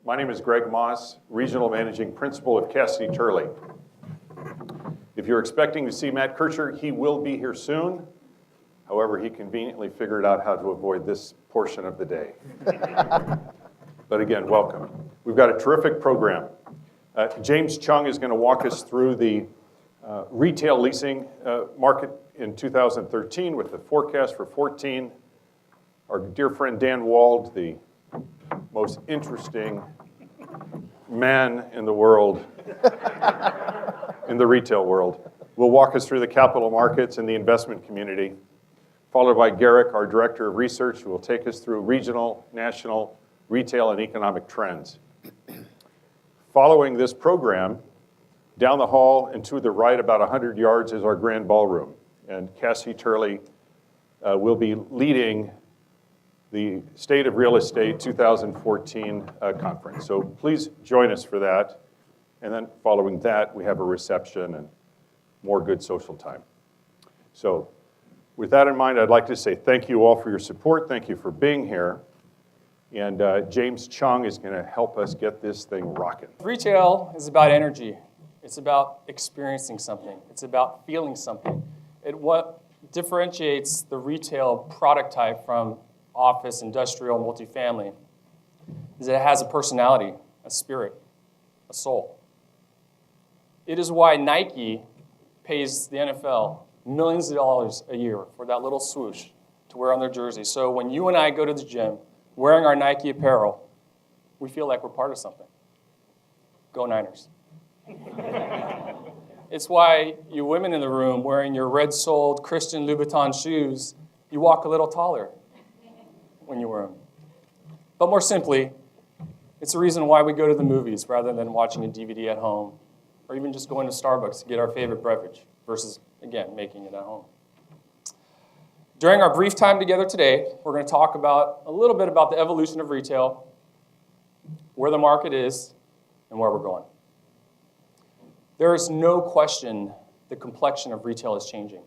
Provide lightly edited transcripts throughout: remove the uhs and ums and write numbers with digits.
My name is Greg Moss, Regional Managing Principal of Cassidy Turley. If you're expecting to see Matt Kircher, he will be here soon. However, he conveniently figured out how to avoid this portion of the day. But again, welcome. We've got a terrific program. James Chung is going to walk us through the retail leasing market in 2013 with the forecast for 14. Our dear friend Dan Wald, the most interesting man in the world, in the retail world, will walk us through the capital markets and the investment community, followed by Garrick, our Director of Research, who will take us through regional, national, retail, and economic trends. Following this program, down the hall and to the right about 100 yards is our grand ballroom, and Cassidy Turley will be leading the State of Real Estate 2014 conference. So please join us for that. And then following that, we have a reception and more good social time. So with that in mind, I'd like to say thank you all for your support. Thank you for being here. And James Chung is going to help us get this thing rocking. Retail is about energy. It's about experiencing something. It's about feeling something. What differentiates the retail product type from office, industrial, multifamily is that it has a personality, a spirit, a soul. It is why Nike pays the NFL millions of dollars a year for that little swoosh to wear on their jersey. So when you and I go to the gym wearing our Nike apparel, we feel like we're part of something. Go Niners. It's why you women in the room wearing your red-soled Christian Louboutin shoes, you walk a little taller when you wear them. But more simply, it's the reason why we go to the movies rather than watching a DVD at home, or even just going to Starbucks to get our favorite beverage versus, again, making it at home. During our brief time together today, we're going to talk about a little bit about the evolution of retail, where the market is, and where we're going. There is no question the complexion of retail is changing.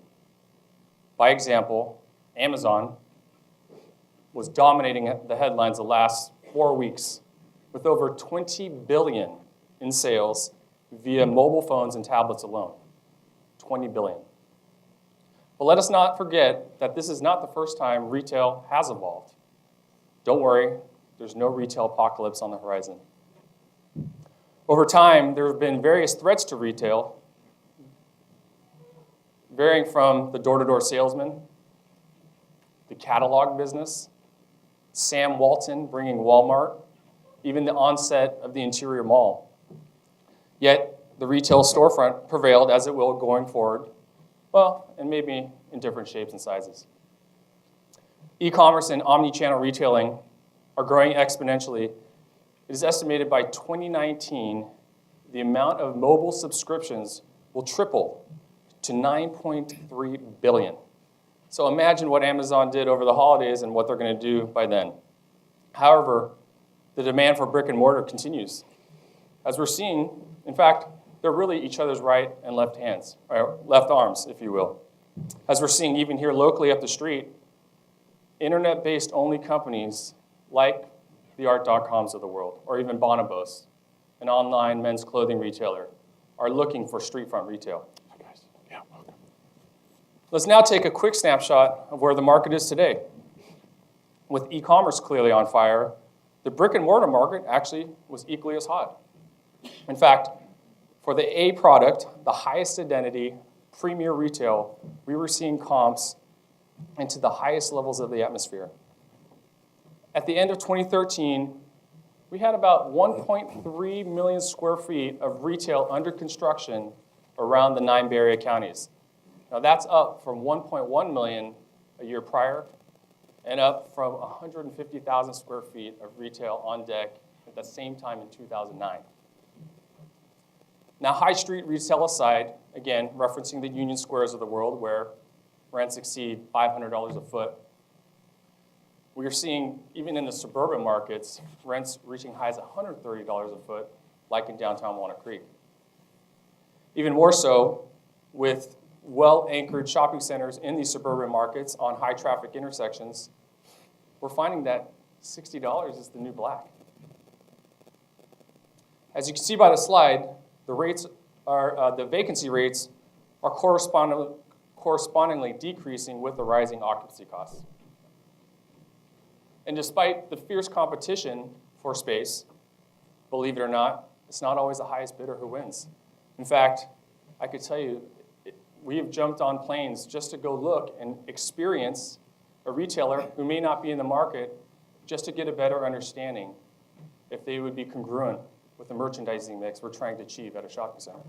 By example, Amazon was dominating the headlines the last 4 weeks with over $20 billion in sales via mobile phones and tablets alone. $20 billion. But let us not forget that this is not the first time retail has evolved. Don't worry, there's no retail apocalypse on the horizon. Over time, there have been various threats to retail, varying from the door-to-door salesman, the catalog business, Sam Walton bringing Walmart, even the onset of the interior mall. Yet, the retail storefront prevailed as it will going forward, well, and maybe in different shapes and sizes. E-commerce and omni-channel retailing are growing exponentially. It is estimated by 2019, the amount of mobile subscriptions will triple to 9.3 billion. So imagine what Amazon did over the holidays and what they're going to do by then. However, the demand for brick and mortar continues. As we're seeing, in fact, they're really each other's right and left hands, or left arms, if you will. As we're seeing even here locally up the street, internet-based only companies like the Art.coms of the world, or even Bonobos, an online men's clothing retailer, are looking for street-front retail. Yeah, welcome. Let's now take a quick snapshot of where the market is today. With e-commerce clearly on fire, the brick-and-mortar market actually was equally as hot. In fact, for the A product, the highest identity, premier retail, we were seeing comps into the highest levels of the atmosphere. At the end of 2013, we had about 1.3 million square feet of retail under construction around the 9 Bay Area counties. Now that's up from 1.1 million a year prior and up from 150,000 square feet of retail on deck at the same time in 2009. Now, high street retail aside, again, referencing the Union Squares of the world where rents exceed $500 a foot, we are seeing, even in the suburban markets, rents reaching highs of $130 a foot, like in downtown Walnut Creek. Even more so, with well-anchored shopping centers in these suburban markets on high-traffic intersections, we're finding that $60 is the new black. As you can see by the slide, the vacancy rates are correspondingly decreasing with the rising occupancy costs. And despite the fierce competition for space, believe it or not, it's not always the highest bidder who wins. In fact, I could tell you, we have jumped on planes just to go look and experience a retailer who may not be in the market just to get a better understanding if they would be congruent with the merchandising mix we're trying to achieve at a shopping center.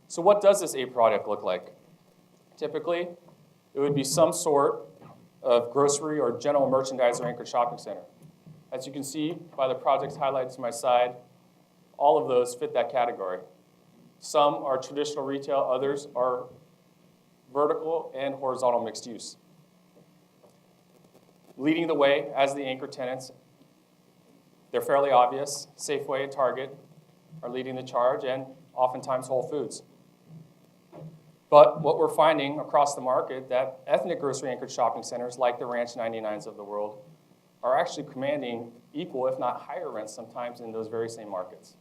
So what does this A product look like? Typically, it would be some sort of grocery or general merchandise or anchored shopping center. As you can see by the projects highlighted to my side, all of those fit that category. Some are traditional retail, others are vertical and horizontal mixed use. Leading the way as the anchor tenants, they're fairly obvious. Safeway and Target are leading the charge, and oftentimes Whole Foods. But what we're finding across the market, that ethnic grocery anchored shopping centers like the Ranch 99s of the world are actually commanding equal, if not higher rents sometimes in those very same markets.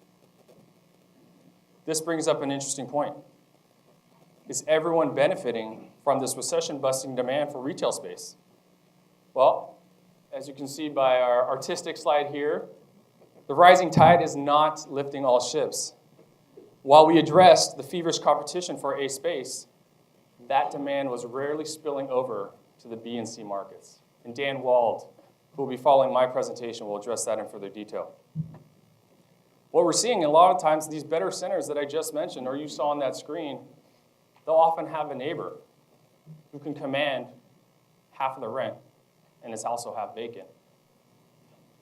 This brings up an interesting point. Is everyone benefiting from this recession-busting demand for retail space? Well, as you can see by our artistic slide here, the rising tide is not lifting all ships. While we addressed the feverish competition for A space, that demand was rarely spilling over to the B and C markets. And Dan Wald, who will be following my presentation, will address that in further detail. What we're seeing a lot of times, these better centers that I just mentioned, or you saw on that screen, they'll often have a neighbor who can command half of the rent and is also half vacant.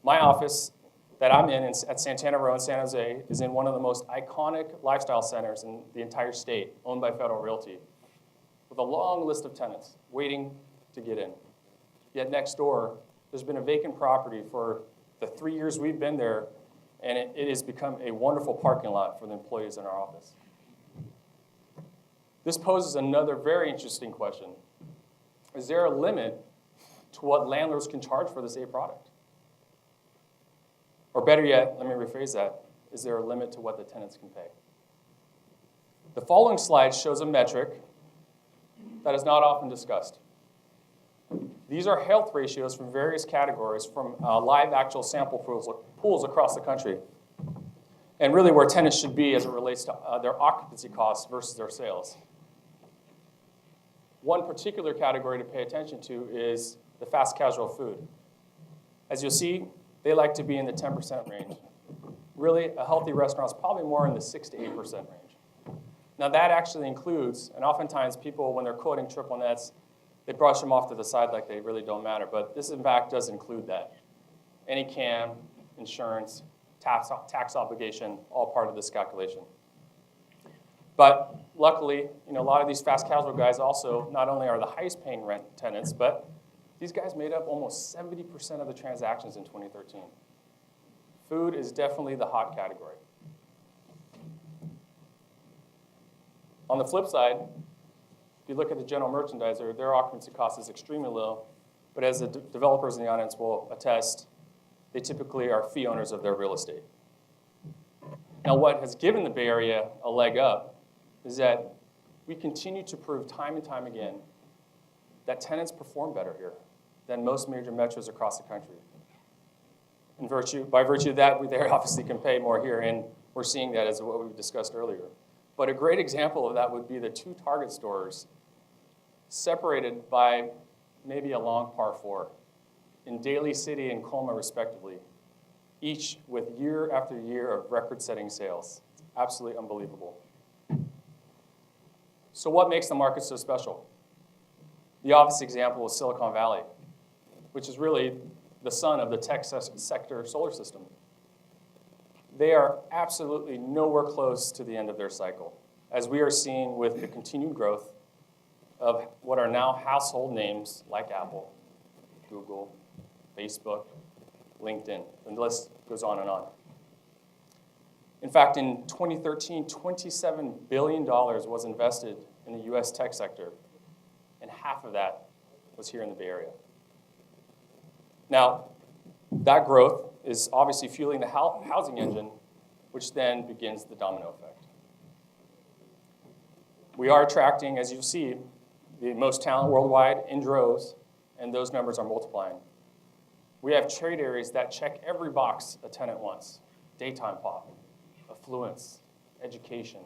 My office that I'm in at Santana Row in San Jose is in one of the most iconic lifestyle centers in the entire state, owned by Federal Realty, with a long list of tenants waiting to get in. Yet next door, there's been a vacant property for the 3 years we've been there, and it has become a wonderful parking lot for the employees in our office. This poses another very interesting question. Is there a limit to what landlords can charge for this A product? Or better yet, let me rephrase that, is there a limit to what the tenants can pay? The following slide shows a metric that is not often discussed. These are health ratios from various categories from live actual sample pools across the country, and really where tenants should be as it relates to their occupancy costs versus their sales. One particular category to pay attention to is the fast casual food. As you'll see, they like to be in the 10% range. Really, a healthy restaurant is probably more in the 6 to 8% range. Now that actually includes, and oftentimes people, when they're quoting triple nets, they brush them off to the side like they really don't matter, but this in fact does include that. Any CAM, insurance, tax obligation, all part of this calculation. But luckily, a lot of these fast casual guys also not only are the highest paying rent tenants, but these guys made up almost 70% of the transactions in 2013. Food is definitely the hot category. On the flip side, if you look at the general merchandiser, their occupancy cost is extremely low, but as the developers in the audience will attest, they typically are fee owners of their real estate. Now what has given the Bay Area a leg up is that we continue to prove time and time again that tenants perform better here than most major metros across the country. By virtue of that, they obviously can pay more here, and we're seeing that as what we discussed earlier. But a great example of that would be the 2 Target stores separated by maybe a long par 4 in Daly City and Colma, respectively, each with year after year of record-setting sales. It's absolutely unbelievable. So what makes the market so special? The obvious example is Silicon Valley, which is really the son of the tech sector solar system. They are absolutely nowhere close to the end of their cycle, as we are seeing with the continued growth of what are now household names like Apple, Google, Facebook, LinkedIn, and the list goes on and on. In fact, in 2013, $27 billion was invested in the US tech sector, and half of that was here in the Bay Area. Now, that growth is obviously fueling the housing engine, which then begins the domino effect. We are attracting, as you see, the most talent worldwide in droves, and those numbers are multiplying. We have trade areas that check every box a tenant wants: daytime pop, affluence, education,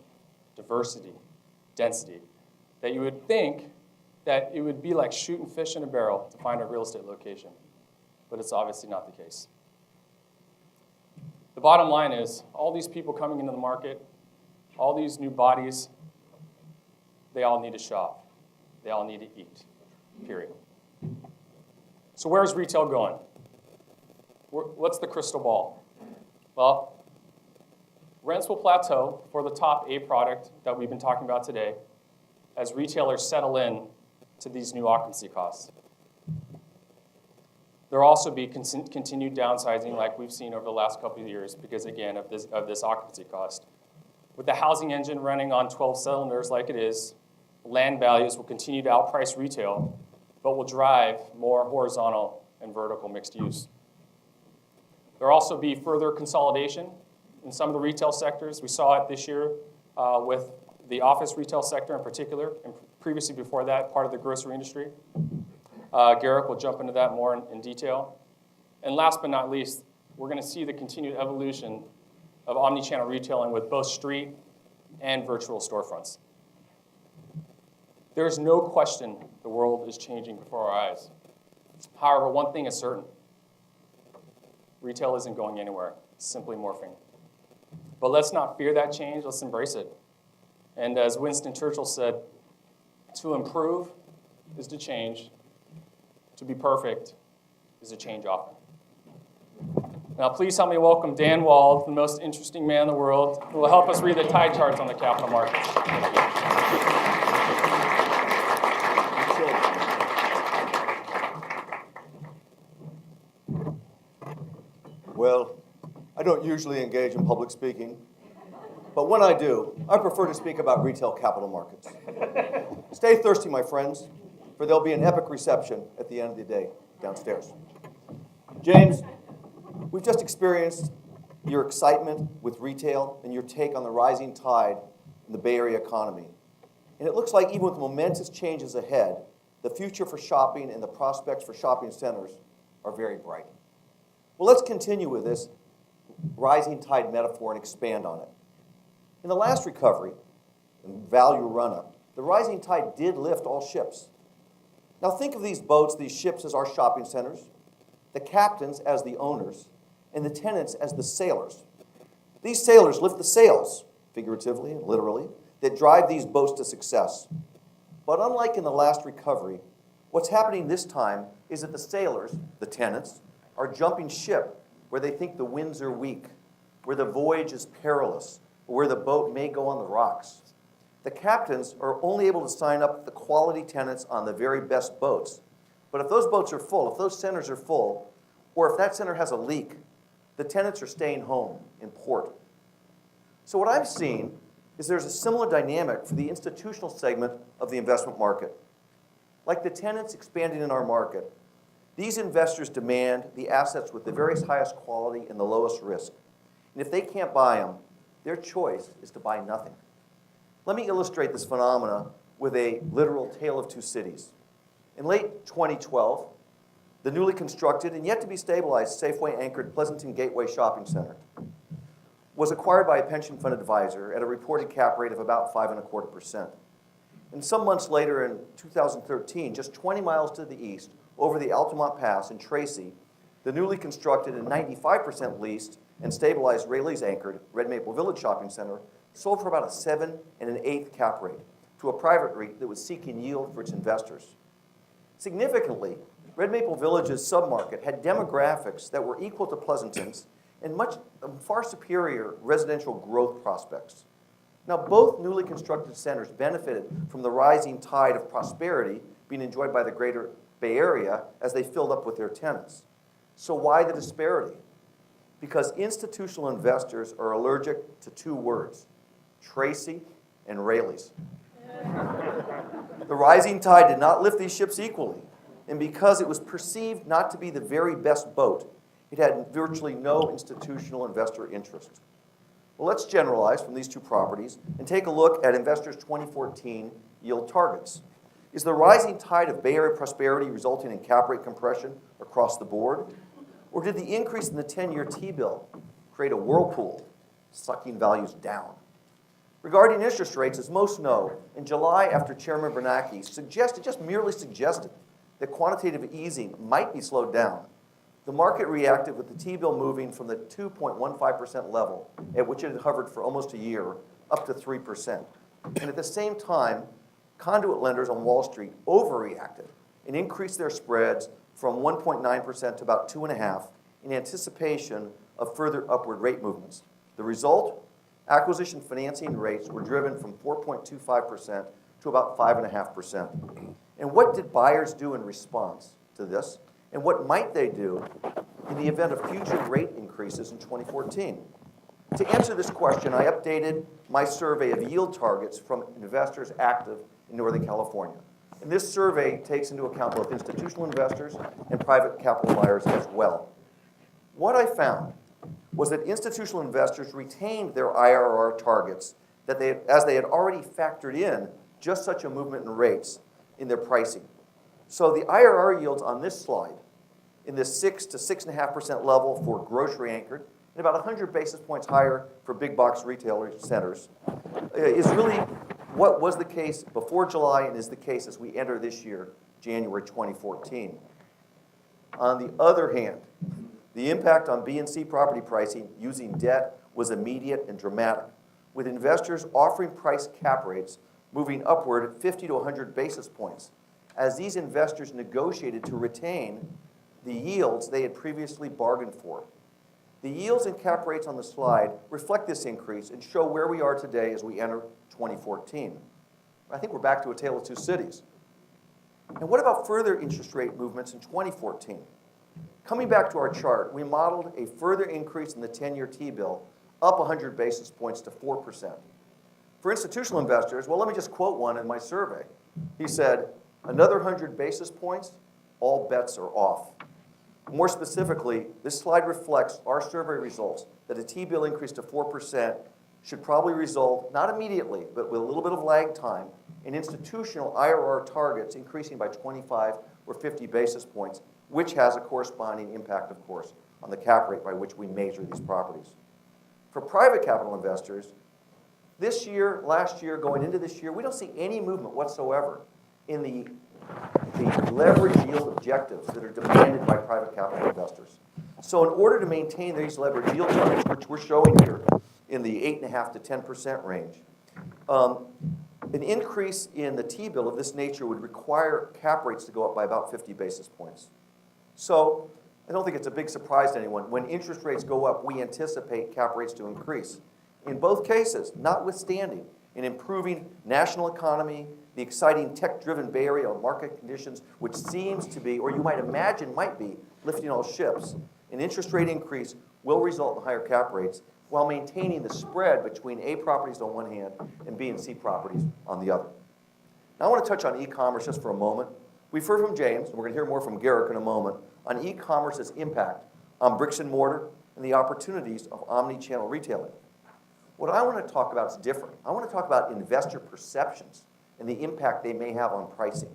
diversity, density, that you would think that it would be like shooting fish in a barrel to find a real estate location, but it's obviously not the case. The bottom line is, all these people coming into the market, all these new bodies, they all need to shop. They all need to eat, period. So where's retail going? What's the crystal ball? Well, rents will plateau for the top A product that we've been talking about today as retailers settle in to these new occupancy costs. There will also be continued downsizing like we've seen over the last couple of years because, again, of this occupancy cost. With the housing engine running on 12 cylinders like it is, land values will continue to outprice retail, but will drive more horizontal and vertical mixed use. There will also be further consolidation in some of the retail sectors. We saw it this year with the office retail sector in particular, and previously before that, part of the grocery industry. Garrick will jump into that more in detail. And last but not least, we're going to see the continued evolution of omni-channel retailing with both street and virtual storefronts. There's no question the world is changing before our eyes. However, one thing is certain. Retail isn't going anywhere. It's simply morphing. But let's not fear that change. Let's embrace it. And as Winston Churchill said, to improve is to change. To be perfect is to change often. Now, please help me welcome Dan Wald, the most interesting man in the world, who will help us read the tide charts on the capital markets. Well, I don't usually engage in public speaking, but when I do, I prefer to speak about retail capital markets. Stay thirsty, my friends, for there'll be an epic reception at the end of the day downstairs. James, we've just experienced your excitement with retail and your take on the rising tide in the Bay Area economy. And it looks like even with momentous changes ahead, the future for shopping and the prospects for shopping centers are very bright. Well, let's continue with this rising tide metaphor and expand on it. In the last recovery and value run-up, the rising tide did lift all ships. Now think of these boats, these ships as our shopping centers, the captains as the owners, and the tenants as the sailors. These sailors lift the sails, figuratively and literally, that drive these boats to success. But unlike in the last recovery, what's happening this time is that the sailors, the tenants, are jumping ship where they think the winds are weak, where the voyage is perilous, or where the boat may go on the rocks. The captains are only able to sign up the quality tenants on the very best boats. But if those boats are full, if those centers are full, or if that center has a leak, the tenants are staying home in port. So what I've seen is there's a similar dynamic for the institutional segment of the investment market. Like the tenants expanding in our market, these investors demand the assets with the very highest quality and the lowest risk. And if they can't buy them, their choice is to buy nothing. Let me illustrate this phenomena with a literal tale of two cities. In late 2012, the newly constructed and yet to be stabilized Safeway-anchored Pleasanton Gateway Shopping Center was acquired by a pension fund advisor at a reported cap rate of about 5.25%. And some months later in 2013, just 20 miles to the east, over the Altamont Pass in Tracy, the newly constructed and 95% leased and stabilized Rayleigh's-anchored Red Maple Village Shopping Center sold for about a 7 1/8 cap rate to a private REIT that was seeking yield for its investors. Significantly, Red Maple Village's submarket had demographics that were equal to Pleasanton's and far superior residential growth prospects. Now, both newly constructed centers benefited from the rising tide of prosperity being enjoyed by the greater Bay Area as they filled up with their tenants. So why the disparity? Because institutional investors are allergic to two words, Tracy and Rayleigh's. The rising tide did not lift these ships equally, and because it was perceived not to be the very best boat, it had virtually no institutional investor interest. Well, let's generalize from these two properties and take a look at investors' 2014 yield targets. Is the rising tide of Bay Area prosperity resulting in cap rate compression across the board? Or did the increase in the 10-year T-bill create a whirlpool, sucking values down? Regarding interest rates, as most know, in July after Chairman Bernanke merely suggested that quantitative easing might be slowed down, the market reacted with the T-bill moving from the 2.15% level, at which it had hovered for almost a year, up to 3%. And at the same time, conduit lenders on Wall Street overreacted and increased their spreads from 1.9% to about 2.5% in anticipation of further upward rate movements. The result? Acquisition financing rates were driven from 4.25% to about 5.5%. And what did buyers do in response to this? And what might they do in the event of future rate increases in 2014? To answer this question, I updated my survey of yield targets from investors active in Northern California. And this survey takes into account both institutional investors and private capital buyers as well. What I found was that institutional investors retained their IRR targets as they had already factored in just such a movement in rates in their pricing. So the IRR yields on this slide, in the 6 to 6.5% level for grocery anchored, and about 100 basis points higher for big box retailer centers, is really what was the case before July and is the case as we enter this year, January 2014. On the other hand, the impact on B and C property pricing using debt was immediate and dramatic, with investors offering price cap rates moving upward 50 to 100 basis points, as these investors negotiated to retain the yields they had previously bargained for. The yields and cap rates on the slide reflect this increase and show where we are today as we enter 2014. I think we're back to a tale of two cities. And what about further interest rate movements in 2014? Coming back to our chart, we modeled a further increase in the 10-year T-bill, up 100 basis points to 4%. For institutional investors, well, let me just quote one in my survey. He said, another 100 basis points, all bets are off. More specifically, this slide reflects our survey results that a T-bill increase to 4% should probably result, not immediately, but with a little bit of lag time, in institutional IRR targets increasing by 25 or 50 basis points, which has a corresponding impact, of course, on the cap rate by which we measure these properties. For private capital investors, this year, last year, going into this year, we don't see any movement whatsoever in the leverage yield objectives that are demanded by private capital investors. So in order to maintain these leverage yield targets, which we're showing here in the 8.5% to 10% range, an increase in the T-bill of this nature would require cap rates to go up by about 50 basis points. So I don't think it's a big surprise to anyone. When interest rates go up, we anticipate cap rates to increase. In both cases, notwithstanding an improving national economy, the exciting tech-driven Bay Area market conditions, which seems to be, or you might imagine might be, lifting all ships, an interest rate increase will result in higher cap rates while maintaining the spread between A properties on one hand and B and C properties on the other. Now I want to touch on e-commerce just for a moment. We've heard from James, and we're going to hear more from Garrick in a moment, on e-commerce's impact on bricks and mortar and the opportunities of omni-channel retailing. What I want to talk about is different. I want to talk about investor perceptions and the impact they may have on pricing.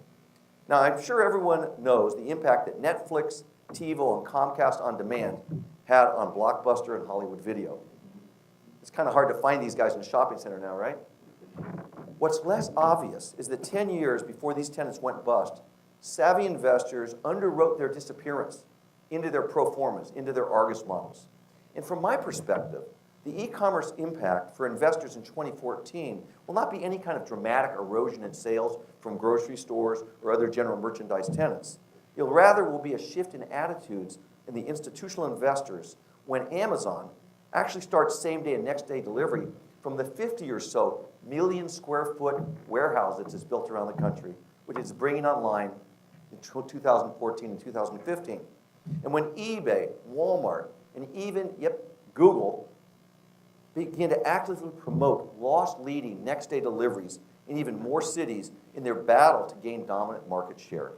Now, I'm sure everyone knows the impact that Netflix, TiVo, and Comcast On Demand had on Blockbuster and Hollywood Video. It's kind of hard to find these guys in a shopping center now, right? What's less obvious is that 10 years before these tenants went bust, savvy investors underwrote their disappearance into their pro formas, into their Argus models. And from my perspective, the e-commerce impact for investors in 2014 will not be any kind of dramatic erosion in sales from grocery stores or other general merchandise tenants. It rather will be a shift in attitudes in the institutional investors when Amazon actually starts same-day and next-day delivery from the 50 or so million square foot warehouse that's built around the country, which it's bringing online in 2014 and 2015. And when eBay, Walmart, and even, Google begin to actively promote loss-leading next-day deliveries in even more cities in their battle to gain dominant market share.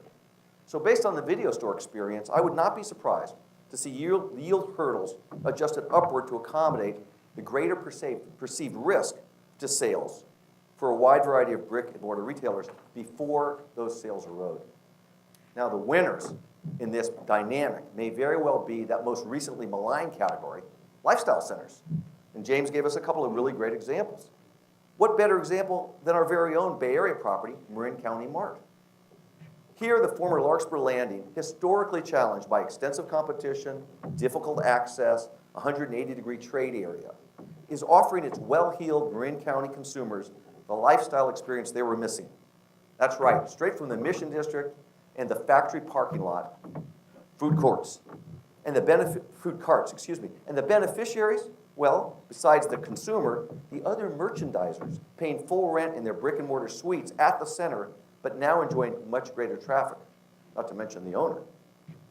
So based on the video store experience, I would not be surprised to see yield hurdles adjusted upward to accommodate the greater perceived risk to sales for a wide variety of brick and mortar retailers before those sales erode. Now, the winners in this dynamic may very well be that most recently maligned category, lifestyle centers. And James gave us a couple of really great examples. What better example than our very own Bay Area property, Marin County Mart? Here, the former Larkspur Landing, historically challenged by extensive competition, difficult access, 180-degree trade area, is offering its well-heeled Marin County consumers the lifestyle experience they were missing. That's right, straight from the Mission District and the factory parking lot, food carts, and the beneficiaries, well, besides the consumer, the other merchandisers paying full rent in their brick and mortar suites at the center, but now enjoying much greater traffic, not to mention the owner.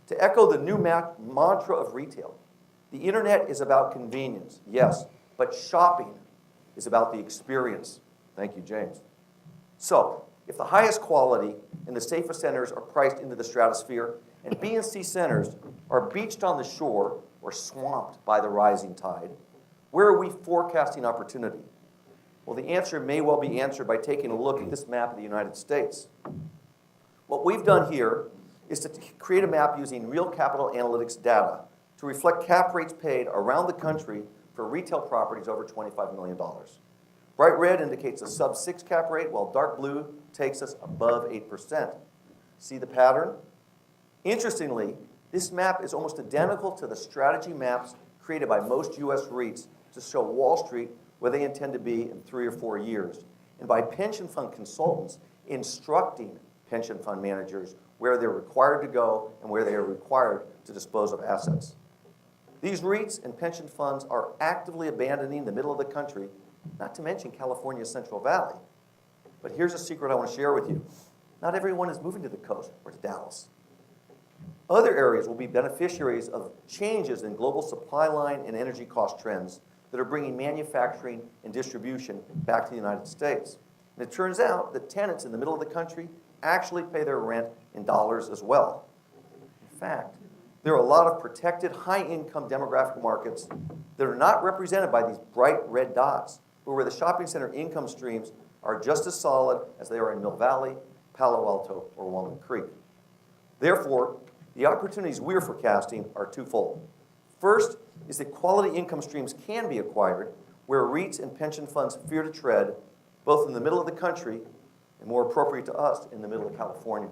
To echo the new mantra of retail, the internet is about convenience, yes, but shopping is about the experience. Thank you, James. So, if the highest quality and the safest centers are priced into the stratosphere, and B and C centers are beached on the shore or swamped by the rising tide, where are we forecasting opportunity? Well, the answer may well be answered by taking a look at this map of the United States. What we've done here is to create a map using real capital analytics data to reflect cap rates paid around the country for retail properties over $25 million. Bright red indicates a sub-6 cap rate, while dark blue takes us above 8%. See the pattern? Interestingly, this map is almost identical to the strategy maps created by most U.S. REITs to show Wall Street where they intend to be in 3 or 4 years, and by pension fund consultants instructing pension fund managers where they're required to go and where they are required to dispose of assets. These REITs and pension funds are actively abandoning the middle of the country, not to mention California's Central Valley. But here's a secret I want to share with you. Not everyone is moving to the coast or to Dallas. Other areas will be beneficiaries of changes in global supply line and energy cost trends that are bringing manufacturing and distribution back to the United States. And it turns out that tenants in the middle of the country actually pay their rent in dollars as well. In fact, there are a lot of protected high-income demographic markets that are not represented by these bright red dots, but where the shopping center income streams are just as solid as they are in Mill Valley, Palo Alto, or Walnut Creek. Therefore, the opportunities we're forecasting are twofold. First is that quality income streams can be acquired where REITs and pension funds fear to tread, both in the middle of the country and, more appropriate to us, in the middle of California.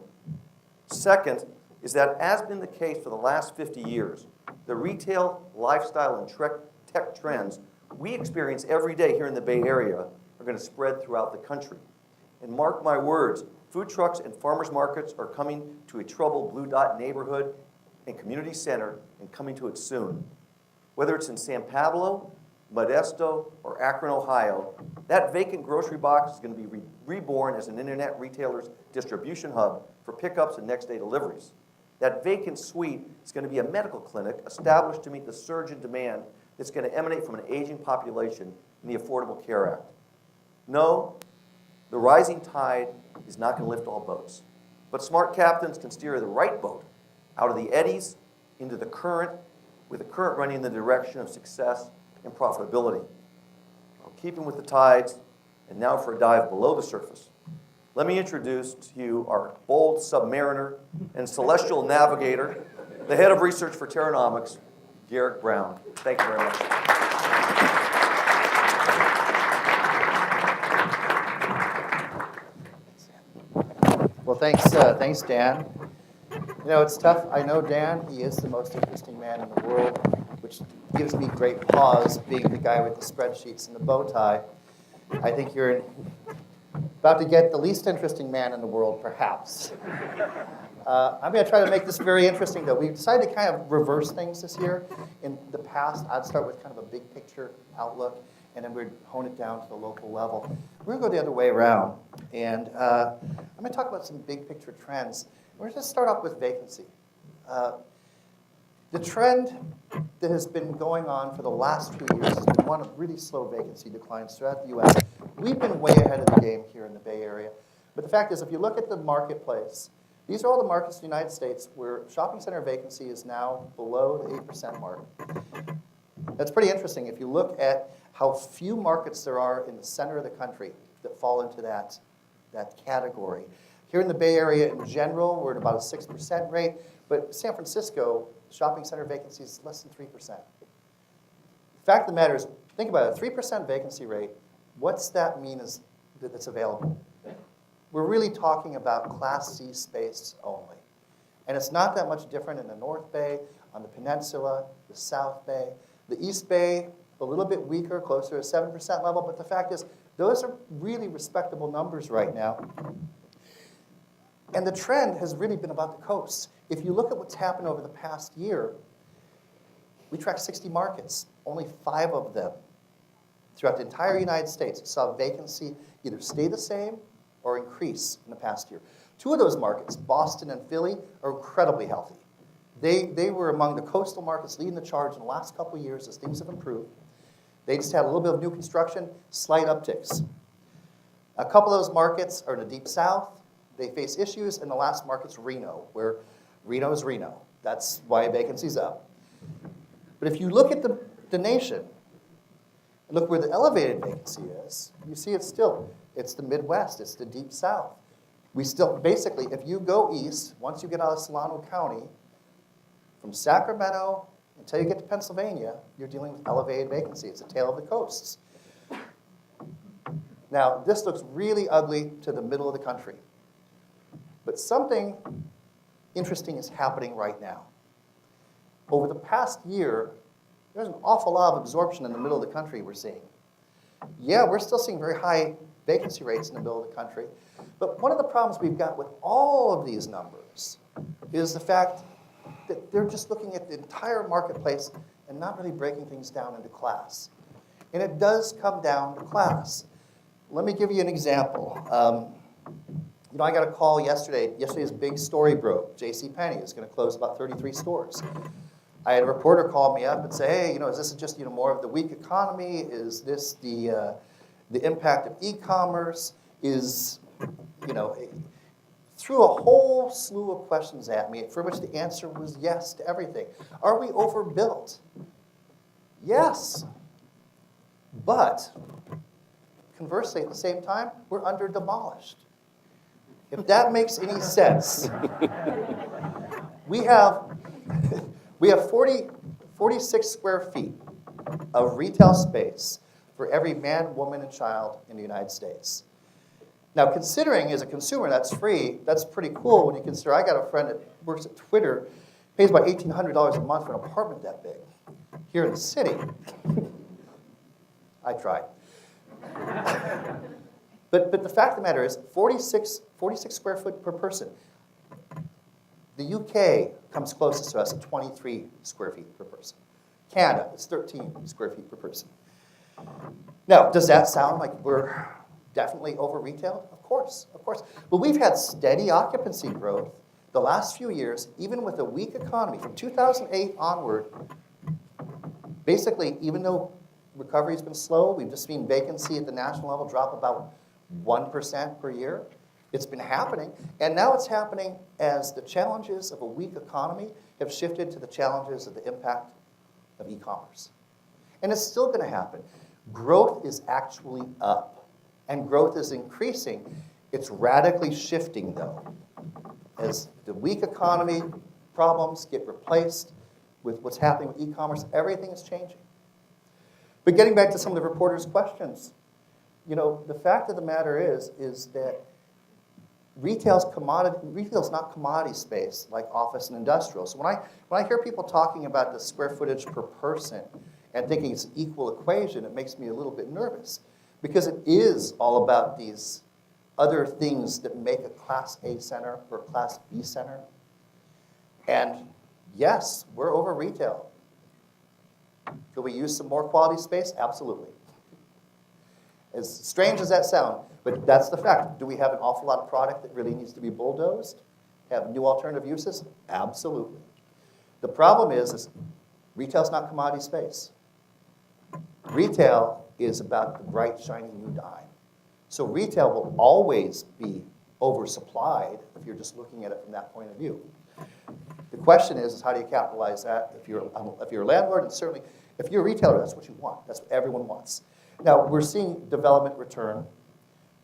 Second is that, as been the case for the last 50 years, the retail, lifestyle, and tech trends we experience every day here in the Bay Area are going to spread throughout the country. And mark my words, food trucks and farmers markets are coming to a troubled Blue Dot neighborhood and community center, and coming to it soon. Whether it's in San Pablo, Modesto, or Akron, Ohio, that vacant grocery box is going to be reborn as an internet retailer's distribution hub for pickups and next-day deliveries. That vacant suite is going to be a medical clinic established to meet the surge in demand that's going to emanate from an aging population in the Affordable Care Act. No, the rising tide is not going to lift all boats, but smart captains can steer the right boat out of the eddies into the current, with the current running in the direction of success and profitability. Well, keeping with the tides, and now for a dive below the surface, let me introduce to you our bold submariner and celestial navigator, the head of research for Terranomics, Garrick Brown. Thank you very much. Well, thanks, Dan. You know, it's tough. I know Dan, he is the most interesting man in the world, which gives me great pause, being the guy with the spreadsheets and the bow tie. I think you're about to get the least interesting man in the world, perhaps. I'm going to try to make this very interesting, though. We decided to kind of reverse things this year. In the past, I'd start with kind of a big picture outlook, and then we'd hone it down to the local level. We're going to go the other way around, and I'm going to talk about some big picture trends. We're going to start off with vacancy. The trend that has been going on for the last 2 years has been one of really slow vacancy declines throughout the U.S. We've been way ahead of the game here in the Bay Area. But the fact is, if you look at the marketplace, these are all the markets in the United States where shopping center vacancy is now below the 8% mark. That's pretty interesting. If you look at how few markets there are in the center of the country that fall into that category. Here in the Bay Area in general, we're at about a 6% rate, but San Francisco, shopping center vacancy is less than 3%. The fact of the matter is, think about it, a 3% vacancy rate, what's that mean is that's available? We're really talking about Class C space only. And it's not that much different in the North Bay, on the peninsula, the South Bay. The East Bay, a little bit weaker, closer to 7% level, but the fact is, those are really respectable numbers right now. And the trend has really been about the coast. If you look at what's happened over the past year, we tracked 60 markets. Only 5 of them throughout the entire United States saw vacancy either stay the same or increase in the past year. 2 of those markets, Boston and Philly, are incredibly healthy. They were among the coastal markets leading the charge in the last couple of years as things have improved. They just had a little bit of new construction, slight upticks. A couple of those markets are in the deep south. They face issues, and the last market's Reno, where Reno is Reno. That's why vacancy's up. But if you look at the nation, and look where the elevated vacancy is, you see it's the Midwest, it's the deep south. We still, basically, if you go east, once you get out of Solano County, from Sacramento until you get to Pennsylvania, you're dealing with elevated vacancy. It's a tale of the coasts. Now, this looks really ugly to the middle of the country. But something interesting is happening right now. Over the past year, there's an awful lot of absorption in the middle of the country we're seeing. Yeah, we're still seeing very high vacancy rates in the middle of the country. But one of the problems we've got with all of these numbers is the fact that they're just looking at the entire marketplace and not really breaking things down into class. And it does come down to class. Let me give you an example. I got a call yesterday. Yesterday's big story broke. JCPenney is going to close about 33 stores. I had a reporter call me up and say, hey, is this just more of the weak economy? Is this the impact of e-commerce? Threw a whole slew of questions at me, for which the answer was yes to everything. Are we overbuilt? Yes. But conversely, at the same time, we're under-demolished. If that makes any sense, we have 46 square feet of retail space for every man, woman, and child in the United States. Now, considering as a consumer that's free, that's pretty cool when you consider I got a friend that works at Twitter, pays about $1,800 a month for an apartment that big here in the city. I tried. But the fact of the matter is 46 square foot per person. The UK comes closest to us at 23 square feet per person. Canada is 13 square feet per person. Now, does that sound like we're definitely over-retailed? Of course. But we've had steady occupancy growth the last few years, even with a weak economy. From 2008 onward, basically, even though recovery's been slow, we've just seen vacancy at the national level drop about 1% per year. It's been happening, and now it's happening as the challenges of a weak economy have shifted to the challenges of the impact of e-commerce. And it's still going to happen. Growth is actually up, and growth is increasing. It's radically shifting, though. As the weak economy problems get replaced with what's happening with e-commerce, everything is changing. But getting back to some of the reporters' questions, the fact of the matter is that retail's not commodity space like office and industrial. So when I hear people talking about the square footage per person and thinking it's an equal equation, it makes me a little bit nervous, because it is all about these other things that make a Class A center or a Class B center. And yes, we're over retail. Could we use some more quality space? Absolutely. As strange as that sounds, but that's the fact. Do we have an awful lot of product that really needs to be bulldozed? Have new alternative uses? Absolutely. The problem is retail's not commodity space. Retail is about the bright, shiny new dime. So retail will always be oversupplied if you're just looking at it from that point of view. The question is how do you capitalize that if you're a landlord? And certainly, If you're a retailer, that's what you want. That's what everyone wants. Now, we're seeing development return.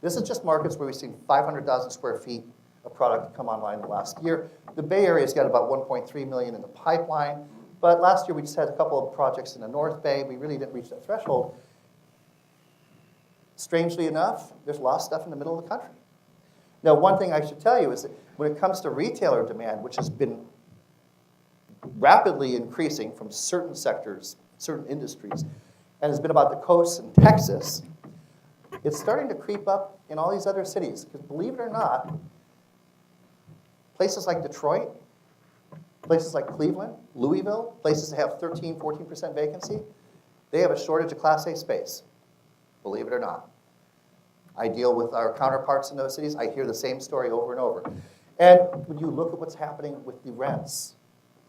This is just markets where we've seen 500,000 square feet of product come online in the last year. The Bay Area's got about 1.3 million in the pipeline, but last year we just had a couple of projects in the North Bay. We really didn't reach that threshold. Strangely enough, there's a lot of stuff in the middle of the country. Now, one thing I should tell you is that when it comes to retailer demand, which has been rapidly increasing from certain sectors, certain industries, and has been about the coast and Texas, it's starting to creep up in all these other cities. Because believe it or not, places like Detroit, places like Cleveland, Louisville, places that have 13, 14% vacancy, they have a shortage of Class A space, believe it or not. I deal with our counterparts in those cities. I hear the same story over and over. And when you look at what's happening with the rents,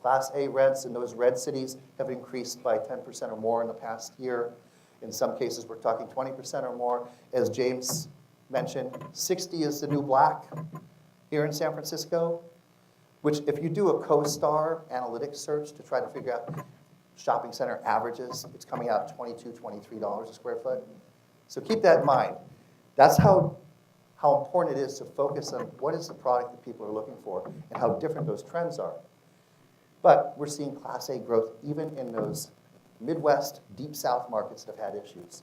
Class A rents in those red cities have increased by 10% or more in the past year. In some cases, we're talking 20% or more. As James mentioned, 60 is the new black here in San Francisco, which if you do a CoStar analytics search to try to figure out shopping center averages, it's coming out $22, $23 a square foot. So keep that in mind. That's how important it is to focus on what is the product that people are looking for and how different those trends are. But we're seeing Class A growth even in those Midwest, Deep South markets that have had issues.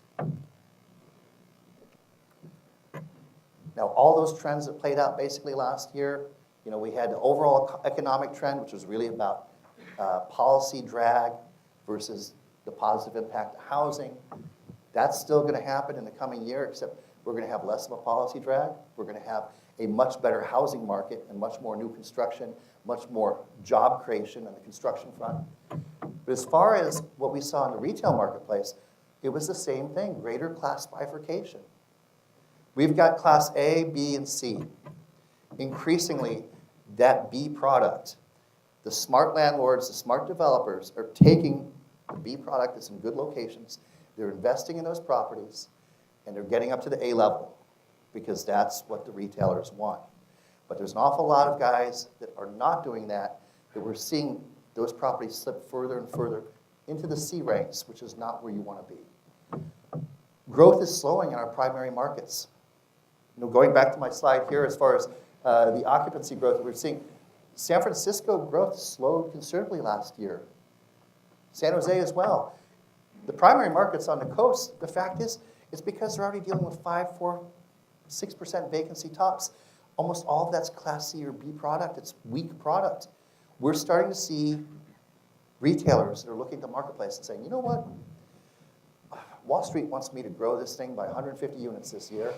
Now, all those trends that played out basically last year, we had the overall economic trend, which was really about policy drag versus the positive impact of housing. That's still going to happen in the coming year, except we're going to have less of a policy drag. We're going to have a much better housing market and much more new construction, much more job creation on the construction front. But as far as what we saw in the retail marketplace, it was the same thing, greater class bifurcation. We've got Class A, B, and C. Increasingly, that B product, the smart landlords, the smart developers are taking the B product that's in good locations, they're investing in those properties, and they're getting up to the A level because that's what the retailers want. But there's an awful lot of guys that are not doing that we're seeing those properties slip further and further into the C ranks, which is not where you want to be. Growth is slowing in our primary markets. Going back to my slide here, as far as the occupancy growth that we're seeing, San Francisco growth slowed considerably last year. San Jose as well. The primary markets on the coast, the fact is, it's because they're already dealing with 5, 4, 6% vacancy tops. Almost all of that's Class C or B product. It's weak product. We're starting to see retailers that are looking at the marketplace and saying, you know what? Wall Street wants me to grow this thing by 150 units this year.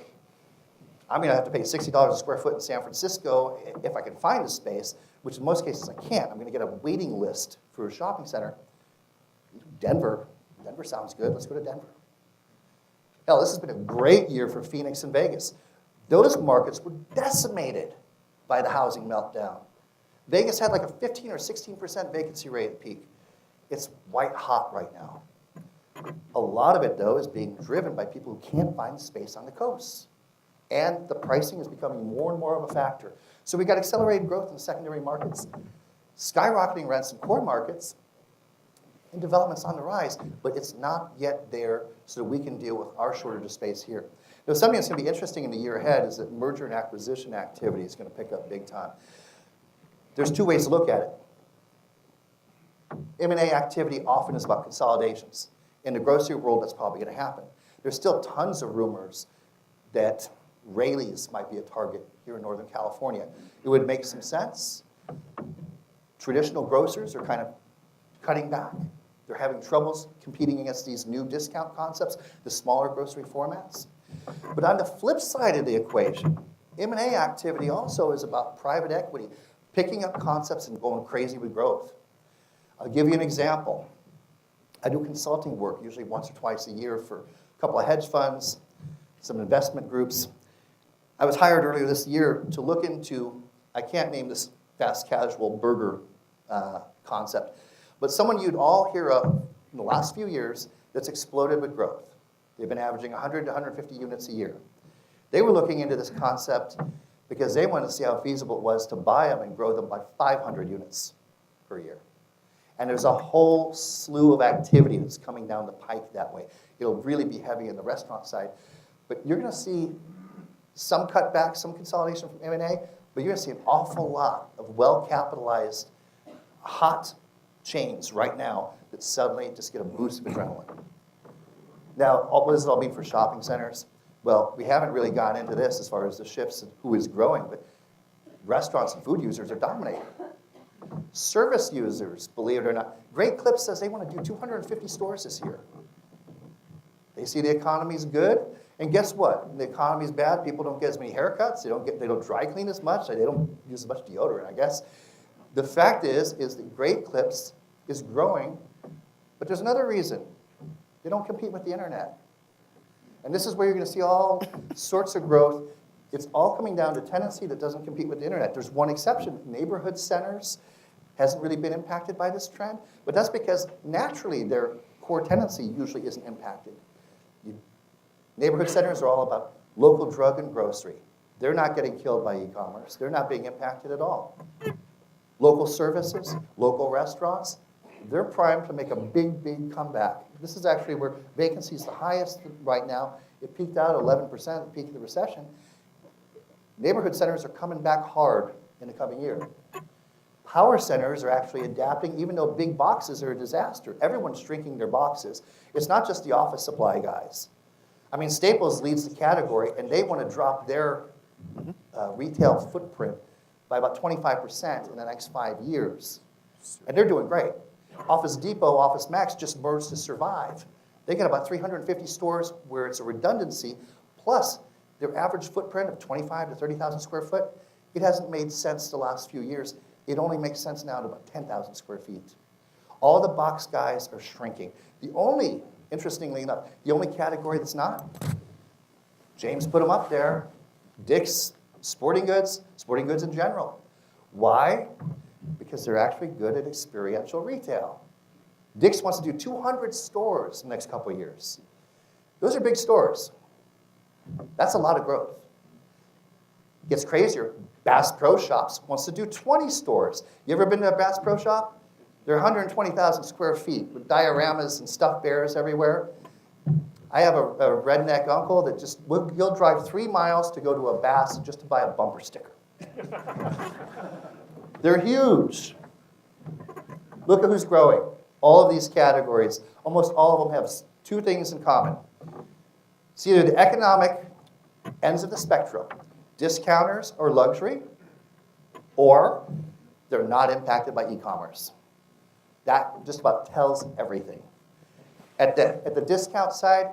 I'm going to have to pay $60 a square foot in San Francisco if I can find a space, which in most cases I can't. I'm going to get a waiting list for a shopping center. Denver sounds good. Let's go to Denver. Hell, this has been a great year for Phoenix and Vegas. Those markets were decimated by the housing meltdown. Vegas had like a 15 or 16% vacancy rate at peak. It's white hot right now. A lot of it, though, is being driven by people who can't find space on the coast. And the pricing is becoming more and more of a factor. So we've got accelerated growth in secondary markets, skyrocketing rents in core markets, and development's on the rise, but it's not yet there so that we can deal with our shortage of space here. Now, something that's going to be interesting in the year ahead is that merger and acquisition activity is going to pick up big time. There's two ways to look at it. M&A activity often is about consolidations. In the grocery world, that's probably going to happen. There's still tons of rumors that Raley's might be a target here in Northern California. It would make some sense. Traditional grocers are kind of cutting back. They're having troubles competing against these new discount concepts, the smaller grocery formats. But on the flip side of the equation, M&A activity also is about private equity, picking up concepts and going crazy with growth. I'll give you an example. I do consulting work, usually once or twice a year, for a couple of hedge funds, some investment groups. I was hired earlier this year to look into, I can't name this fast casual burger concept, but someone you'd all hear of in the last few years that's exploded with growth. They've been averaging 100 to 150 units a year. They were looking into this concept because they wanted to see how feasible it was to buy them and grow them by 500 units per year. And there's a whole slew of activity that's coming down the pike that way. It'll really be heavy in the restaurant side. But you're going to see some cutback, some consolidation from M&A, but you're going to see an awful lot of well-capitalized, hot chains right now that suddenly just get a boost of adrenaline. Now, what does it all mean for shopping centers? Well, we haven't really gone into this as far as the shifts and who is growing, but restaurants and food users are dominating. Service users, believe it or not, Great Clips says they want to do 250 stores this year. They see the economy's good, and guess what? When the economy's bad, people don't get as many haircuts, they don't dry clean as much, they don't use as much deodorant, I guess. The fact is that Great Clips is growing, but there's another reason. They don't compete with the internet. And this is where you're going to see all sorts of growth. It's all coming down to tenancy that doesn't compete with the internet. There's one exception. Neighborhood centers hasn't really been impacted by this trend, but that's because naturally their core tenancy usually isn't impacted. Neighborhood centers are all about local drug and grocery. They're not getting killed by e-commerce. They're not being impacted at all. Local services, local restaurants, they're primed to make a big, big comeback. This is actually where vacancy is the highest right now. It peaked out 11% at the peak of the recession. Neighborhood centers are coming back hard in the coming year. Power centers are actually adapting, even though big boxes are a disaster. Everyone's shrinking their boxes. It's not just the office supply guys. I mean, Staples leads the category, and they want to drop their retail footprint by about 25% in the next 5 years. And they're doing great. Office Depot, Office Max just merged to survive. They got about 350 stores where it's a redundancy, plus their average footprint of 25 to 30,000 square foot. It hasn't made sense the last few years. It only makes sense now to about 10,000 square feet. All the box guys are shrinking. The only, interestingly enough, the only category that's not, James put them up there, Dick's Sporting Goods in general. Why? Because they're actually good at experiential retail. Dick's wants to do 200 stores in the next couple of years. Those are big stores. That's a lot of growth. It gets crazier. Bass Pro Shops wants to do 20 stores. You ever been to a Bass Pro Shop? They're 120,000 square feet with dioramas and stuffed bears everywhere. I have a redneck uncle that he'll drive 3 miles to go to a Bass just to buy a bumper sticker. They're huge. Look at who's growing. All of these categories, almost all of them have 2 things in common. It's either the economic ends of the spectrum, discounters or luxury, or they're not impacted by e-commerce. That just about tells everything. At the discount side,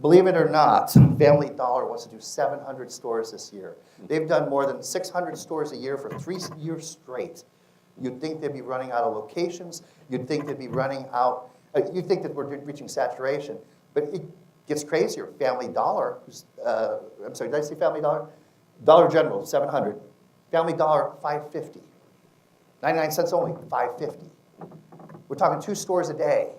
believe it or not, Family Dollar wants to do 700 stores this year. They've done more than 600 stores a year for 3 years straight. You'd think they'd be running out of locations. You'd think they'd be running out. You'd think that we're reaching saturation. But it gets crazier. Family Dollar, I'm sorry, did I say Family Dollar? Dollar General, 700. Family Dollar, 550. 99 cents only, 550. We're talking 2 stores a day.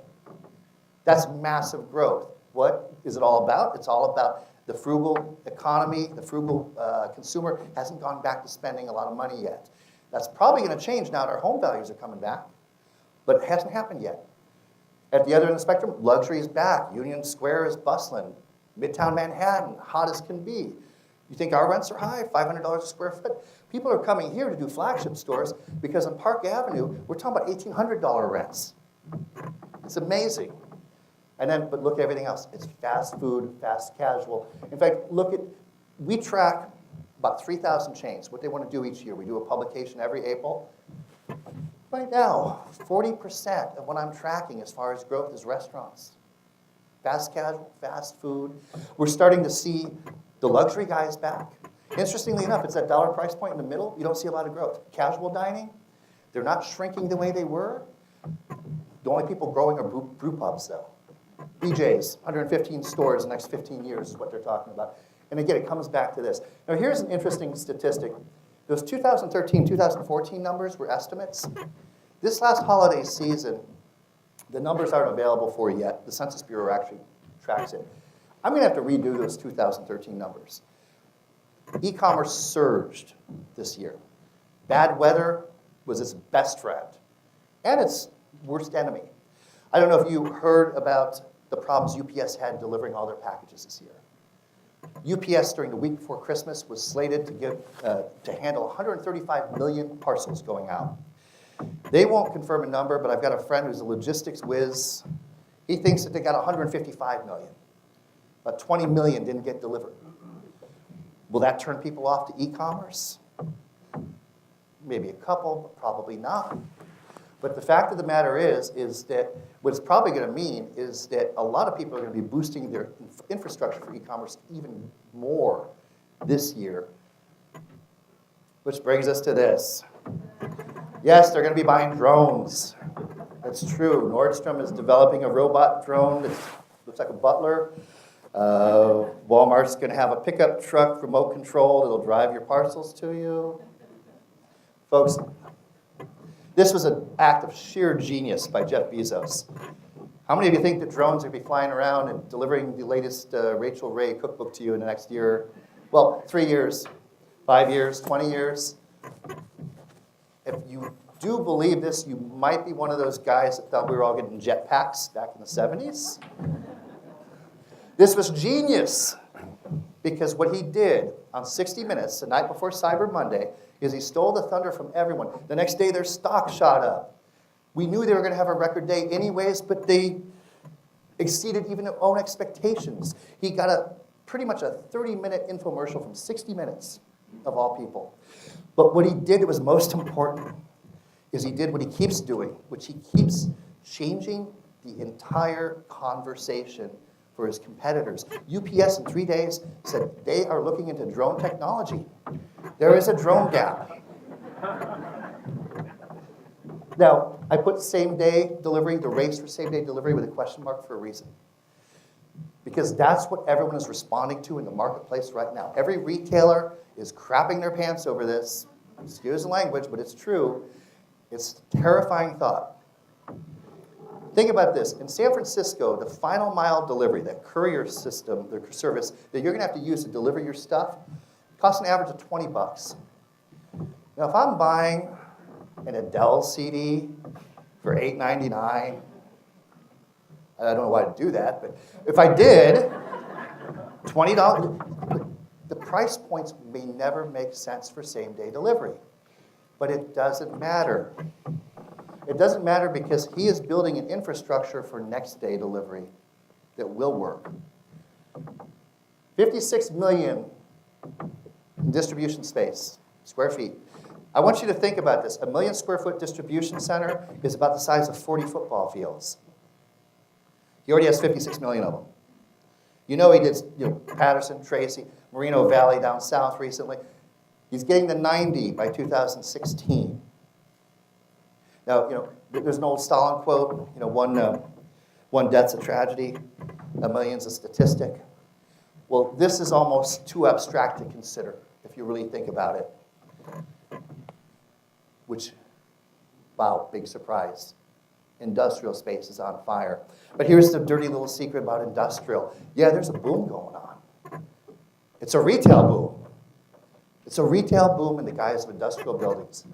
That's massive growth. What is it all about? It's all about the frugal economy. The frugal consumer hasn't gone back to spending a lot of money yet. That's probably going to change now that our home values are coming back, but it hasn't happened yet. At the other end of the spectrum, luxury is back. Union Square is bustling. Midtown Manhattan, hot as can be. You think our rents are high, $500 a square foot? People are coming here to do flagship stores because on Park Avenue, we're talking about $1,800 rents. It's amazing. But look at everything else. It's fast food, fast casual. In fact, we track about 3,000 chains, what they want to do each year. We do a publication every April. Right now, 40% of what I'm tracking as far as growth is restaurants. Fast casual, fast food. We're starting to see the luxury guys back. Interestingly enough, it's that dollar price point in the middle. You don't see a lot of growth. Casual dining, they're not shrinking the way they were. The only people growing are brew pubs, though. BJ's, 115 stores in the next 15 years is what they're talking about. And again, it comes back to this. Now, here's an interesting statistic. Those 2013, 2014 numbers were estimates. This last holiday season, the numbers aren't available for you yet. The Census Bureau actually tracks it. I'm going to have to redo those 2013 numbers. E-commerce surged this year. Bad weather was its best friend. And it's worst enemy. I don't know if you heard about the problems UPS had delivering all their packages this year. UPS during the week before Christmas was slated to handle 135 million parcels going out. They won't confirm a number, but I've got a friend who's a logistics whiz. He thinks that they got 155 million. About 20 million didn't get delivered. Will that turn people off to e-commerce? Maybe a couple, but probably not. But the fact of the matter is that what it's probably going to mean is that a lot of people are going to be boosting their infrastructure for e-commerce even more this year. Which brings us to this. Yes, they're going to be buying drones. That's true. Nordstrom is developing a robot drone that looks like a butler. Walmart's going to have a pickup truck, remote control, that'll drive your parcels to you. Folks, this was an act of sheer genius by Jeff Bezos. How many of you think that drones are going to be flying around and delivering the latest Rachel Ray cookbook to you in the next year? Well, 3 years, 5 years, 20 years? If you do believe this, you might be one of those guys that thought we were all getting jetpacks back in the 70s. This was genius, because what he did on 60 Minutes, the night before Cyber Monday, is he stole the thunder from everyone. The next day, their stock shot up. We knew they were going to have a record day anyways, but they exceeded even their own expectations. He got pretty much a 30-minute infomercial from 60 Minutes, of all people. But what he did that was most important is he did what he keeps doing, which he keeps changing the entire conversation for his competitors. UPS in 3 days said they are looking into drone technology. There is a drone gap. Now, I put same-day delivery, the race for same-day delivery, with a question mark for a reason. Because that's what everyone is responding to in the marketplace right now. Every retailer is crapping their pants over this. Excuse the language, but it's true. It's a terrifying thought. Think about this. In San Francisco, the final mile delivery, that courier system, the service that you're going to have to use to deliver your stuff, costs an average of $20. Now, if I'm buying an Adele CD for $8.99, I don't know why to do that, but if I did, $20, the price points may never make sense for same-day delivery. But it doesn't matter. It doesn't matter because he is building an infrastructure for next-day delivery that will work. 56 million in distribution space, square feet. I want you to think about this. A 1 million square foot distribution center is about the size of 40 football fields. He already has 56 million of them. You know he did Patterson, Tracy, Moreno Valley down south recently. He's getting to 90 by 2016. Now, there's an old Stalin quote, one death's a tragedy, a million's a statistic. Well, this is almost too abstract to consider if you really think about it. Which, wow, big surprise. Industrial space is on fire. But here's the dirty little secret about industrial. Yeah, there's a boom going on. It's a retail boom. It's a retail boom in the guise of industrial buildings.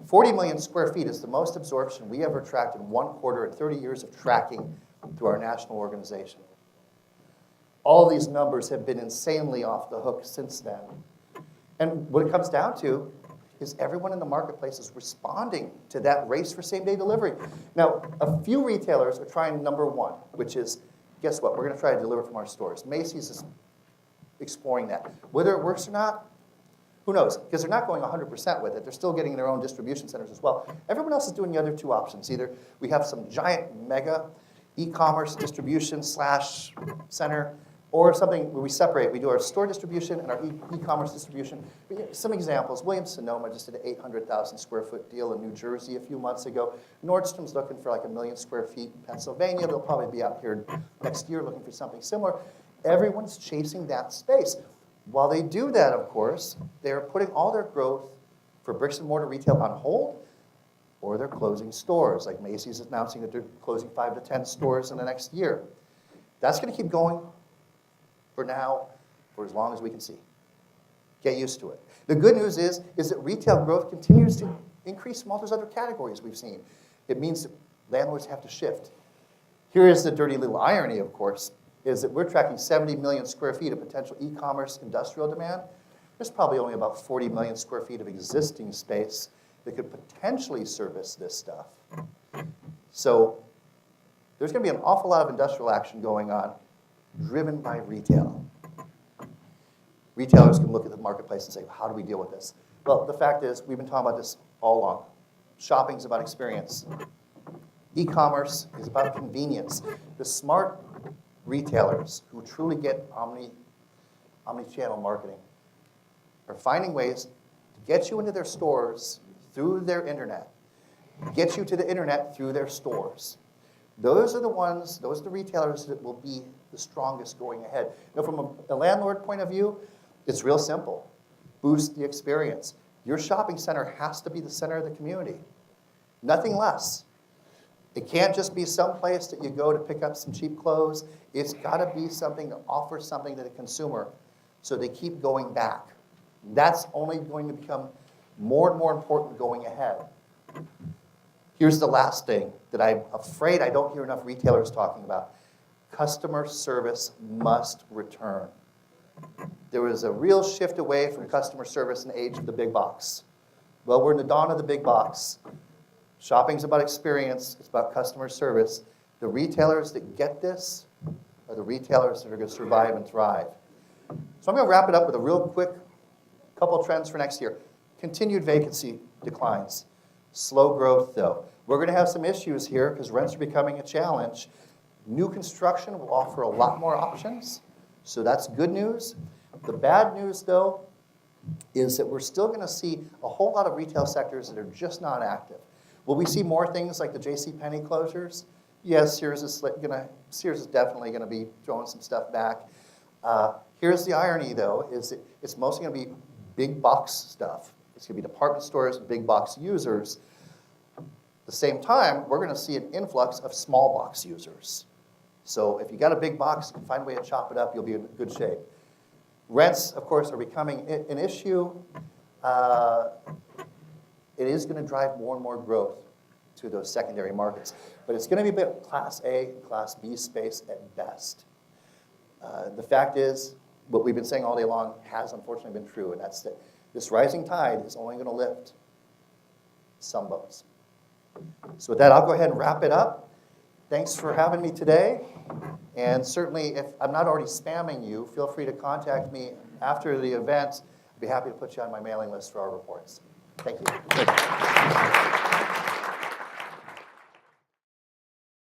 40 million square feet is the most absorption we ever tracked in 1 quarter in 30 years of tracking through our national organization. All these numbers have been insanely off the hook since then. And what it comes down to is everyone in the marketplace is responding to that race for same-day delivery. Now, a few retailers are trying number one, which is, guess what? We're going to try to deliver from our stores. Macy's is exploring that. Whether it works or not, who knows? Because they're not going 100% with it. They're still getting their own distribution centers as well. Everyone else is doing the other two options. Either we have some giant mega e-commerce distribution / center, or something where we separate. We do our store distribution and our e-commerce distribution. Some examples. Williams-Sonoma just did an 800,000 square foot deal in New Jersey a few months ago. Nordstrom's looking for like 1 million square feet in Pennsylvania. They'll probably be out here next year looking for something similar. Everyone's chasing that space. While they do that, of course, they're putting all their growth for bricks and mortar retail on hold, or they're closing stores. Like Macy's is announcing that they're closing 5 to 10 stores in the next year. That's going to keep going for now, for as long as we can see. Get used to it. The good news is that retail growth continues to increase from all those other categories we've seen. it means that landlords have to shift. Here is the dirty little irony, of course, is that we're tracking 70 million square feet of potential e-commerce industrial demand. There's probably only about 40 million square feet of existing space that could potentially service this stuff. So there's going to be an awful lot of industrial action going on, driven by retail. Retailers can look at the marketplace and say, how do we deal with this? Well, the fact is, we've been talking about this all along. Shopping's about experience. E-commerce is about convenience. The smart retailers who truly get omni-channel marketing are finding ways to get you into their stores through their internet, get you to the internet through their stores. Those are the retailers that will be the strongest going ahead. Now, from a landlord point of view, it's real simple. Boost the experience. Your shopping center has to be the center of the community. Nothing less. It can't just be some place that you go to pick up some cheap clothes. It's got to be something that offers something to the consumer so they keep going back. That's only going to become more and more important going ahead. Here's the last thing that I'm afraid I don't hear enough retailers talking about. Customer service must return. There was a real shift away from customer service in the age of the big box. Well, we're in the dawn of the big box. Shopping's about experience. It's about customer service. The retailers that get this are the retailers that are going to survive and thrive. So I'm going to wrap it up with a real quick couple of trends for next year. Continued vacancy declines. Slow growth, though. We're going to have some issues here because rents are becoming a challenge. New construction will offer a lot more options, so that's good news. The bad news, though, is that we're still going to see a whole lot of retail sectors that are just not active. Will we see more things like the JCPenney closures? Yes, Sears is definitely going to be throwing some stuff back. Here's the irony, though, is that it's mostly going to be big box stuff. It's going to be department stores and big box users. At the same time, we're going to see an influx of small box users. So if you got a big box, you can find a way to chop it up, you'll be in good shape. Rents, of course, are becoming an issue. It is going to drive more and more growth to those secondary markets. But it's going to be a bit Class A, Class B space at best. The fact is, what we've been saying all day long has unfortunately been true, and that's that this rising tide is only going to lift some boats. So with that, I'll go ahead and wrap it up. Thanks for having me today. And certainly, if I'm not already spamming you, feel free to contact me after the event. I'd be happy to put you on my mailing list for our reports. Thank you.